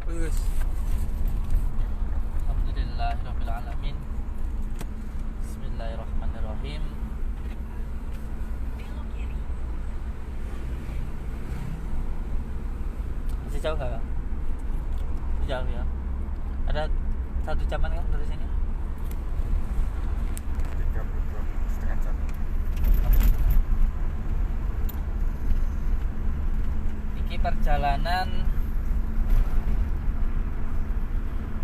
Bagus. Alhamdulillahirabbil alamin. Bismillahirrahmanirrahim. Masih jauh nggak, Kang? Jauh ya. Ada 1 jaman kan dari sini? 32,5 jam. Iki perjalanan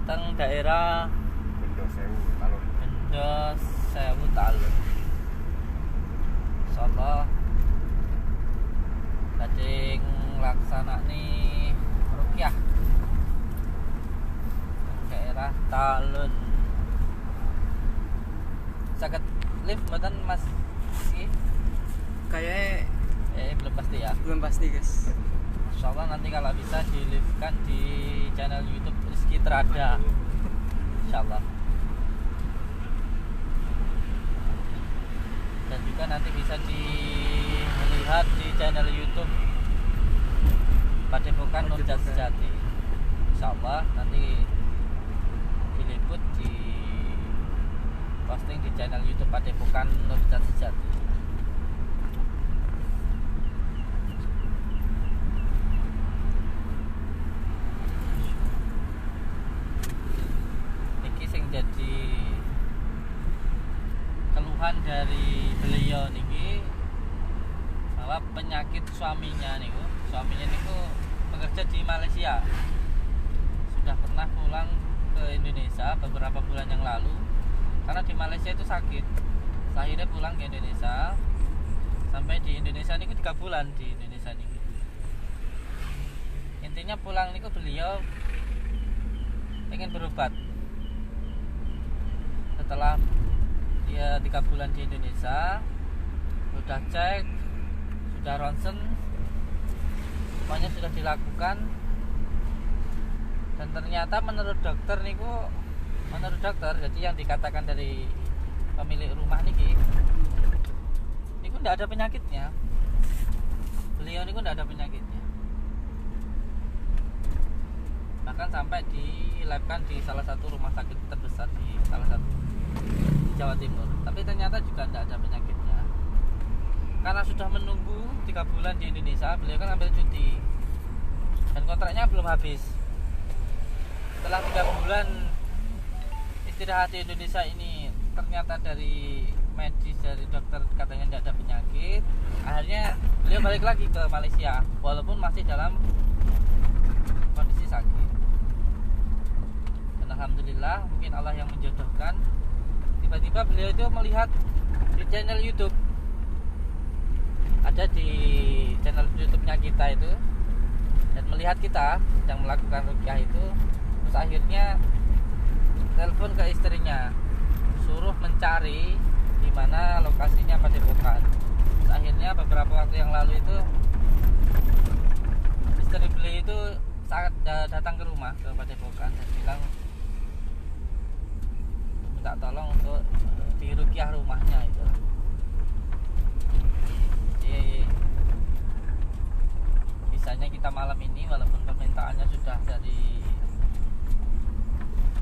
teng daerah Bendo Sewu Talun. Bendo Sewu Talun. Insyaallah badhe nglaksanakne ruqyah daerah Talun. Saged lift mboten Mas? Iki Kayaknya belum pasti ya. belum pasti, guys. Insyaallah nanti kalau bisa di-live-kan di channel YouTube Rizky Trada. Insyaallah. Dan juga nanti bisa dilihat di channel YouTube Padepokan Nurjat Sejati. Insyaallah nanti diliput di posting di channel YouTube Padepokan Nurjat Sejati. Niki sing jadi keluhan dari beliau niki bahwa penyakit suaminya niku bekerja di Malaysia, sudah pernah pulang ke Indonesia beberapa bulan yang lalu karena di Malaysia itu sakit. Akhirnya pulang ke Indonesia, sampai di Indonesia niku 3 bulan di Indonesia niku. Intinya pulang niku beliau ingin berobat. Setelah dia 3 bulan di Indonesia, sudah cek, sudah ronsen, semuanya sudah dilakukan, dan ternyata menurut dokter, jadi yang dikatakan dari pemilik rumah niku tidak ada penyakitnya. Beliau niku tidak ada penyakitnya. Bahkan sampai dilabkan di salah satu rumah sakit terbesar di Jawa Timur, tapi ternyata juga tidak ada penyakitnya. Karena sudah menunggu 3 bulan di Indonesia, beliau kan ambil cuti dan kontraknya belum habis. Setelah 3 bulan istirahat di Indonesia ini, ternyata dari medis, dari dokter katanya tidak ada penyakit. Akhirnya beliau balik lagi ke Malaysia walaupun masih dalam kondisi sakit. Dan alhamdulillah, mungkin Allah yang menjodohkan, tiba-tiba beliau itu melihat di channel YouTube, ada di channel YouTube-nya kita itu, dan melihat kita yang melakukan ruqyah itu. Terus akhirnya telepon ke istrinya, suruh mencari di mana lokasinya Padepokan. Terus akhirnya beberapa waktu yang lalu itu istri beliau itu saat datang ke rumah ke Padepokan dan bilang minta tolong untuk diruqyah rumahnya itu. Jadi bisanya kita malam ini, walaupun permintaannya sudah dari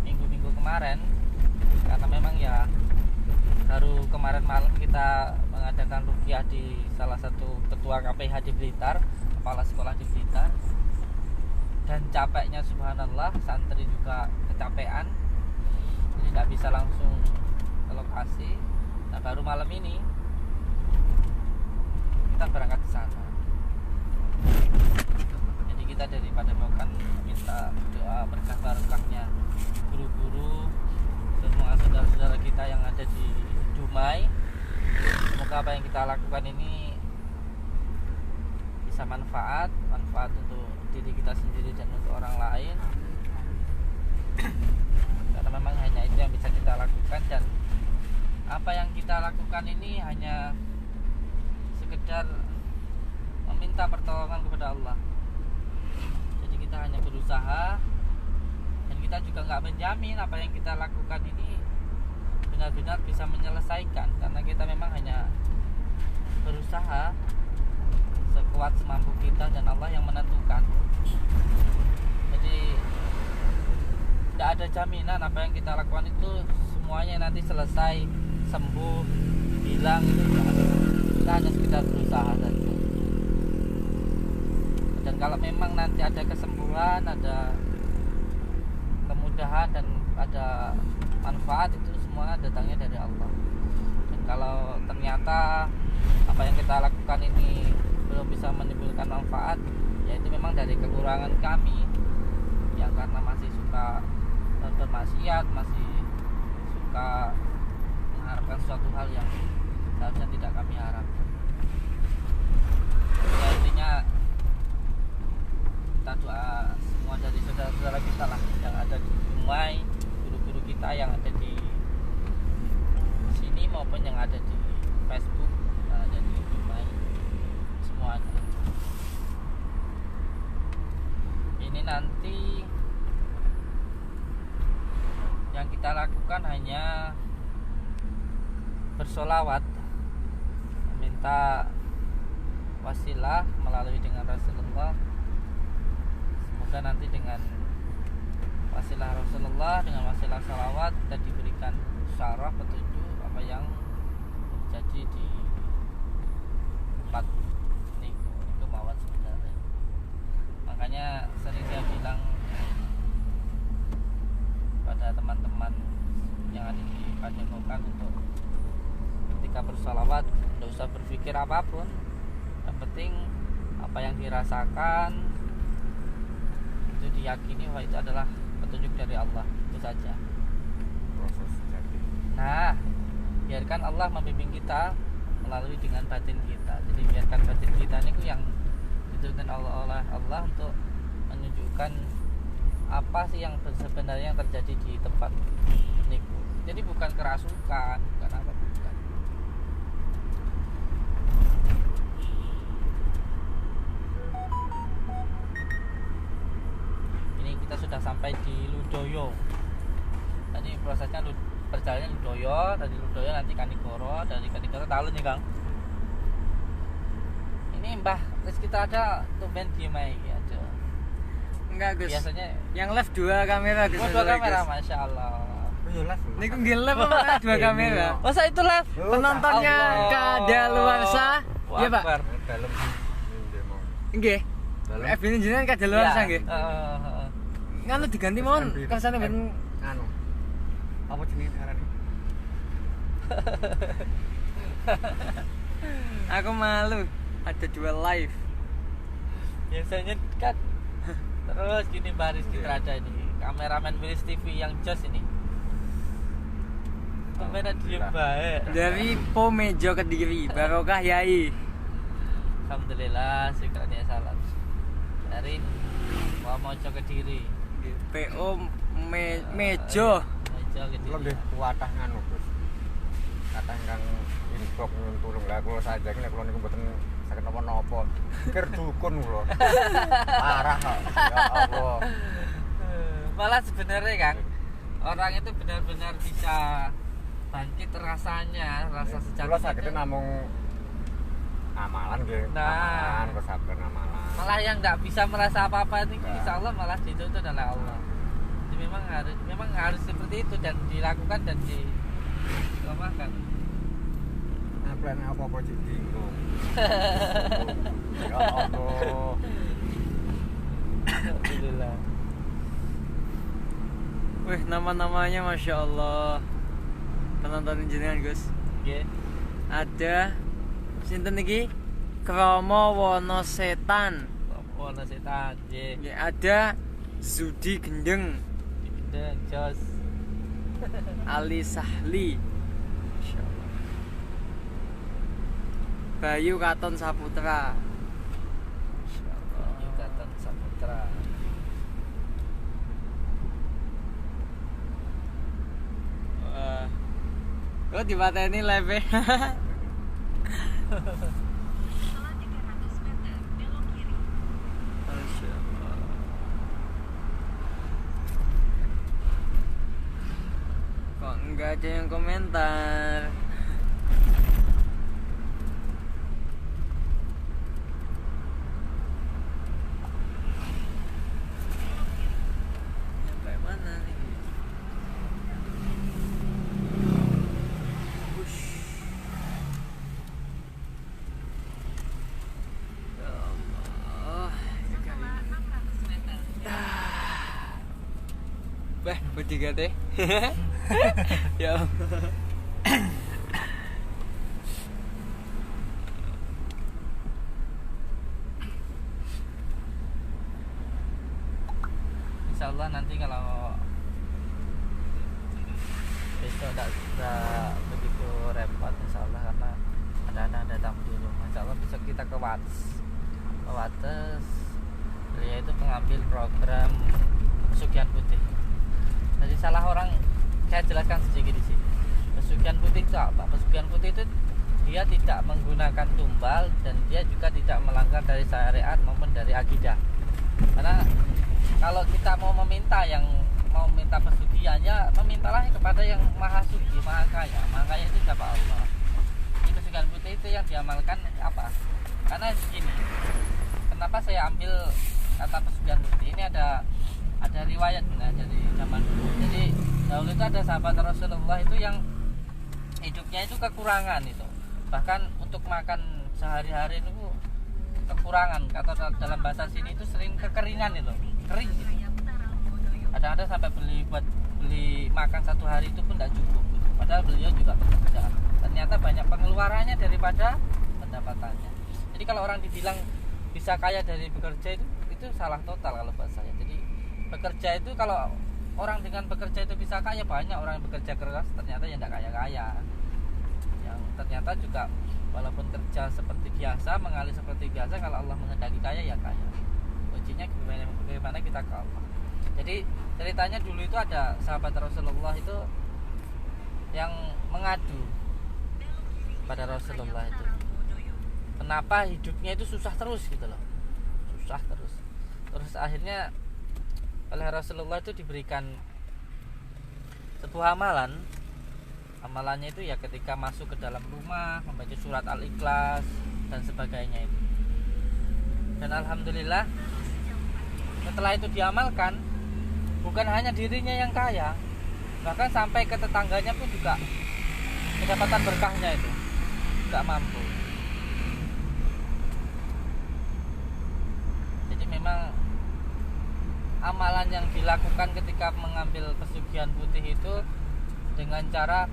minggu-minggu kemarin, karena memang ya baru kemarin malam kita mengadakan ruqyah di salah satu ketua KPH di Blitar, kepala sekolah di Blitar, dan capeknya subhanallah, santri juga kecapean, jadi tidak bisa langsung ke lokasi. Nah, baru malam ini kita berangkat ke sana. Jadi kita dari Padepokan minta doa berkah barokahnya guru-guru, semua saudara-saudara kita yang ada di Dumai. Semoga apa yang kita lakukan ini bisa manfaat untuk diri kita sendiri dan untuk orang lain, karena memang hanya itu yang bisa kita lakukan, dan apa yang kita lakukan ini hanya sekedar meminta pertolongan kepada Allah. Jadi kita hanya berusaha, dan kita juga nggak menjamin apa yang kita lakukan ini benar-benar bisa menyelesaikan, karena kita memang hanya berusaha sekuat semampu kita dan Allah yang menentukan. Jadi ada jaminan apa yang kita lakukan itu semuanya nanti selesai, sembuh, hilang, itu enggak ada. Kita hanya sekedar berusaha saja. Dan kalau memang nanti ada kesembuhan, ada kemudahan dan ada manfaat, itu semua datangnya dari Allah. Dan kalau ternyata apa yang kita lakukan ini belum bisa menimbulkan manfaat, ya itu memang dari kekurangan kami yang karena masih suka bermaksiat, masih suka mengharapkan suatu hal yang seharusnya tidak kami harapkan. Ya, intinya kita doa semua dari saudara-saudara kita lah yang ada di Dumai, guru-guru kita yang ada di sini maupun yang ada di Facebook, ada di Dumai, semuanya. Ini nanti yang kita lakukan hanya bersolawat, meminta wasilah melalui dengan Rasulullah. Semoga nanti dengan wasilah Rasulullah, dengan wasilah salawat, kita diberikan syarah, petunjuk apa yang terjadi di tempat ini mawon sebenarnya. Makanya sering saya bilang pada teman-teman yang ada di Padepokan untuk ketika bersalawat tidak usah berpikir apapun, yang penting apa yang dirasakan itu diyakini bahwa itu adalah petunjuk dari Allah, itu saja. Proses jadi. Nah, biarkan Allah membimbing kita melalui dengan batin kita. Jadi biarkan batin kita ini yang dituntun oleh Allah untuk menunjukkan apa sih yang sebenarnya yang terjadi di tempat niku. Jadi bukan kerasukan, bukan apa, bukan. Ini kita sudah sampai di Ludoyo. Tadi prosesnya perjalanannya Ludoyo, dari Ludoyo nanti Kanigoro, dari Kanigoro tahu nih Kang. Ini Mbah Rizky ada tumben diem aja. Enggak Gus. Biasanya Yang live 2 kamera Gus. oh, 2 kamera, masya Allah. Oh, live. Niku nggih live apa 2 kamera? Masa itu live? Penontonnya Allah. kadaluarsa. Iya, Pak. Akbar. Dalam demo. Nggih. Dalam FB jenengan kadaluarsa Iya. nggih. Heeh. Nganu diganti mohon kersane ben anu. Apa jenenge arane? aku malu ada 2 live. Biasanya kan terus gini baris kita ada ini kameramen Wilis TV yang jos ini. Kamera diem baik. Dari Pomejo Kediri, Barokah Yai. Alhamdulillah, syukurnya salam. Dari Mojo Kediri. PO Mejo. Mejo Kula Kediri. nggih kuwatah nganu, Gus. Kathah ingkang inbox nyuwun tulung. Lah kula sajake nek kula niku mboten saged napa-napa. Pikir dukun kula. Parah kok. Ya Allah. Malah sebenarnya Kang, orang itu benar-benar bisa bangkit rasanya, rasa sejati. Kula saged namung amalan nggih. Nah. Amalan kesabar amalan. Malah yang nggak bisa merasa apa-apa ini insya Allah malah dituntun oleh Allah. Jadi memang harus seperti itu dan dilakukan dan dilakukan. Nah, plan apa sih bingung. Ya Allah. Alhamdulillah. Wih, nama-namanya Masya Allah. Penonton jenengan Gus. Nggih. Ada sinten iki? Kromo Wonosetan. Ono setan, nggih. Ya, ada Zudi Gendeng, Gendeng jos. Ali Sahli, Masya Allah. Bayu Katon Saputra, Masya Allah. Ikatan Saputra. Wah, kok dipateni live. Masya Allah. Kok enggak ada yang komentar? Sampai mana nih? Bah, bertiga teh. Ya. Insya Allah nanti kalau besok tidak begitu repot Insya Allah, karena ada tamu di rumah. Insya Allah besok kita ke Wates. Beliau itu pengambil program pesugihan putih. Jadi salah orang, saya jelaskan sedikit di sini. Pesugihan putih itu apa? Pesugihan putih itu dia tidak menggunakan tumbal dan dia juga tidak melanggar dari syariat maupun dari akidah. Karena kalau kita mau meminta pesugihan, ya memintalah kepada yang maha suci, maha kaya. Maha kaya itu siapa? Allah. Jadi pesugihan putih itu yang diamalkan apa? Karena begini, kenapa saya ambil kata pesugihan putih ini, ada riwayat dari zaman dulu. Jadi dahulu itu ada sahabat Rasulullah itu yang hidupnya itu kekurangan itu, bahkan untuk makan sehari-hari itu kekurangan, atau dalam bahasa sini itu sering kekeringan itu, kering gitu. Ada sampai beli makan satu hari itu pun tidak cukup gitu. Padahal beliau juga bekerja, ternyata banyak pengeluarannya daripada pendapatannya. Jadi kalau orang dibilang bisa kaya dari bekerja itu salah total kalau buat saya. Jadi bekerja itu, kalau orang dengan bekerja itu bisa kaya, banyak orang yang bekerja keras ternyata yang tidak kaya-kaya, yang ternyata juga walaupun kerja seperti biasa, mengalir seperti biasa, kalau Allah menghendaki kaya ya kaya. Ujinya bagaimana kita ke Allah. Jadi ceritanya dulu itu ada sahabat Rasulullah itu yang mengadu pada Rasulullah itu, kenapa hidupnya itu susah terus gitu loh, susah terus. Terus akhirnya oleh Rasulullah itu diberikan sebuah amalan. Amalannya itu ya ketika masuk ke dalam rumah membaca surat Al-Ikhlas dan sebagainya itu. Dan alhamdulillah setelah itu diamalkan, bukan hanya dirinya yang kaya, bahkan sampai ke tetangganya pun juga mendapatkan berkahnya itu, tidak mampu. Jadi memang amalan yang dilakukan ketika mengambil pesugihan putih itu dengan cara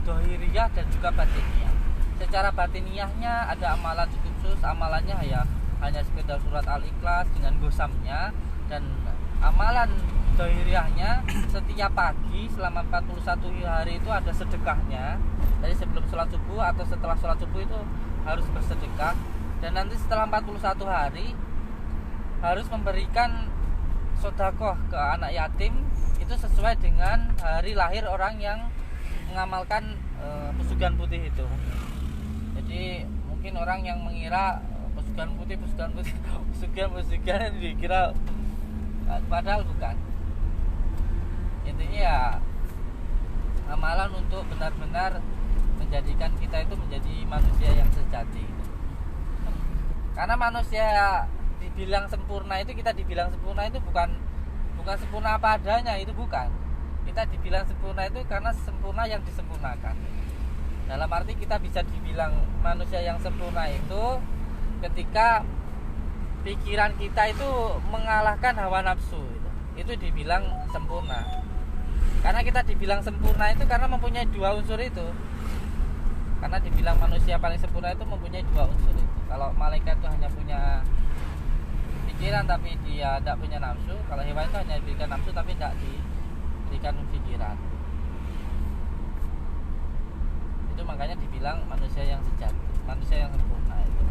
dohiriyah dan juga batiniyah. Secara batiniyahnya ada amalan khusus, amalannya ya hanya sekedar surat Al-Ikhlas dengan gosamnya, dan amalan dohiriyahnya setiap pagi selama 41 hari itu ada sedekahnya. Jadi sebelum sholat subuh atau setelah sholat subuh itu harus bersedekah, dan nanti setelah 41 hari harus memberikan sedekah ke anak yatim itu sesuai dengan hari lahir orang yang mengamalkan pesugihan putih itu. Jadi mungkin orang yang mengira pesugihan putih dikira, padahal bukan. Intinya ya amalan untuk benar-benar menjadikan kita itu menjadi manusia yang sejati. Karena manusia dibilang sempurna itu, kita dibilang sempurna itu bukan sempurna apa adanya, itu bukan. Kita dibilang sempurna itu karena sempurna yang disempurnakan. Dalam arti kita bisa dibilang manusia yang sempurna itu ketika pikiran kita itu mengalahkan hawa nafsu, itu dibilang sempurna. Karena kita dibilang sempurna itu karena mempunyai dua unsur itu. Karena dibilang manusia paling sempurna itu mempunyai dua unsur itu. Kalau malaikat itu hanya punya pikiran tapi dia tidak punya nafsu. Kalau hewan itu hanya diberikan nafsu tapi tidak diberikan pikiran. Itu makanya dibilang manusia yang sejati, manusia yang sempurna itu.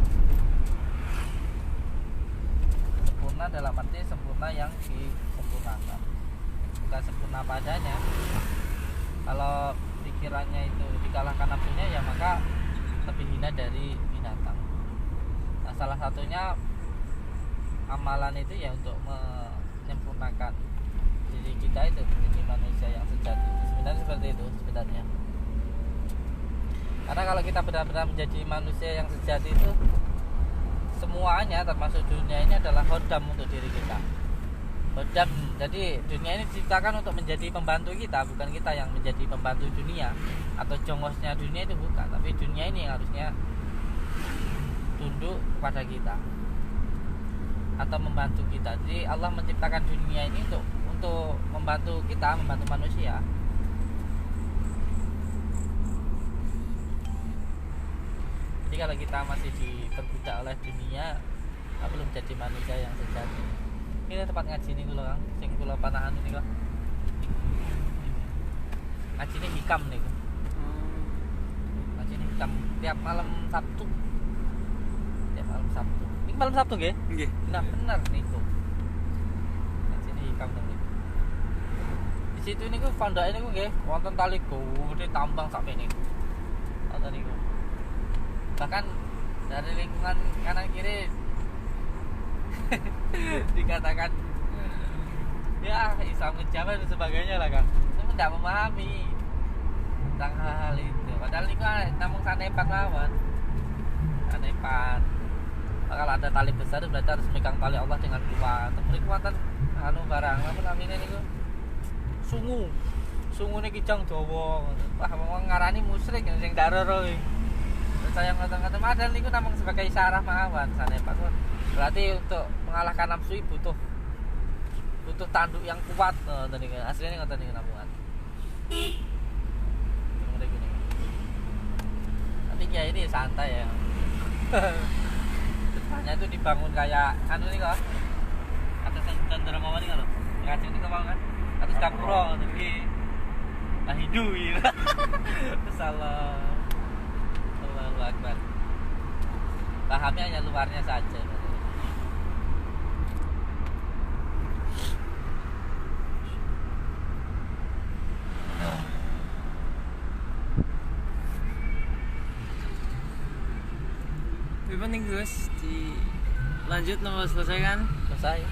Sempurna dalam arti sempurna yang disempurnakan, bukan sempurna padanya. Kalau pikirannya itu dikalahkan nafsunya, ya maka lebih hina dari binatang. Nah, salah satunya amalan itu ya untuk menyempurnakan diri kita itu menjadi manusia yang sejati. Sebenarnya seperti itu sebenarnya. Karena kalau kita benar-benar menjadi manusia yang sejati itu, semuanya termasuk dunia ini adalah khodam untuk diri kita. Khodam, jadi dunia ini diciptakan untuk menjadi pembantu kita, bukan kita yang menjadi pembantu dunia atau jongosnya dunia, itu bukan. Tapi dunia ini yang harusnya tunduk kepada kita atau membantu kita. Jadi Allah menciptakan dunia ini untuk untuk membantu kita, membantu manusia. Jadi kalau kita masih diperbudak oleh dunia, kita belum jadi manusia yang sejati. Ini tempat ngaji nih kula Kang, sing kula panahan ini kok. Ngaji ini hikam nih. Ngaji ini hikam tiap malam Sabtu. Tiap malam Sabtu. Ini malam Sabtu nggih? Nggih. Nah, bener niku. Ngaji ini hikam teng niku. Di situ niku pondok niku nggih wonten tali gede tambang sak niku. Wonten niku. Bahkan dari lingkungan kanan kiri dikatakan ya Islam kejaman dan sebagainya lah Kang. Itu tidak memahami tentang hal-hal itu. Padahal ini kan namun sanepan lawan. Sanepan. Kalau ada tali besar itu berarti harus megang tali Allah dengan kuat. Temui kuatan anu barang. Namun namine niku sungu. Sungu ini kijang Jawa. Wah, wong ngarani musyrik sing daroro iki. Saya ngoten-ngoten padahal niku namung sebagai isyarah mawon sanepan. Berarti untuk mengalahkan nafsu butuh tanduk yang kuat. Ngoten niku. Asline ngoten niku namungan. Tapi ya ini santai ya. Depannya itu dibangun kayak anu nih kok. Atas cendera mawon iki lho. Ngaji niku mau kan. Atas gapura ngoten iki. Lah hidu iki. Salah. Allahu Akbar. Pahamnya hanya luarnya saja. Lebih penting Gus, dilanjut nomor selesai kan? Selesai.